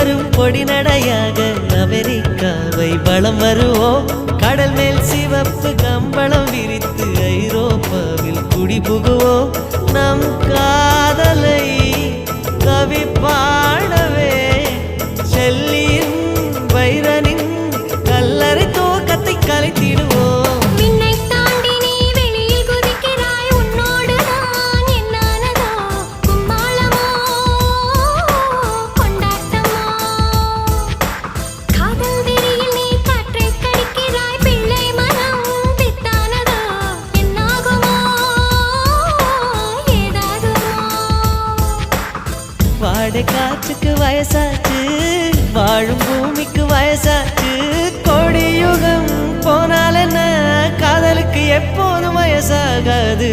வரும் பொடி நடையாக அமெரிக்காவை வலம் வருவோம். கடல் மேல் சிவப்பு கம்பளம் விரித்து ஐரோப்பாவில் குடிபுகுவோம். நம் காதலை கவி பாடவே செல்லியின் வைரனின் கல்லறை தோக்கத்தை கலைத்திடுவோம். வாடை காற்றுக்கு வயசாச்சு, வாழும் பூமிக்கு வயசாச்சு. கொடியுகம் போனால் என்ன, காதலுக்கு எப்போதும் வயசாகாது.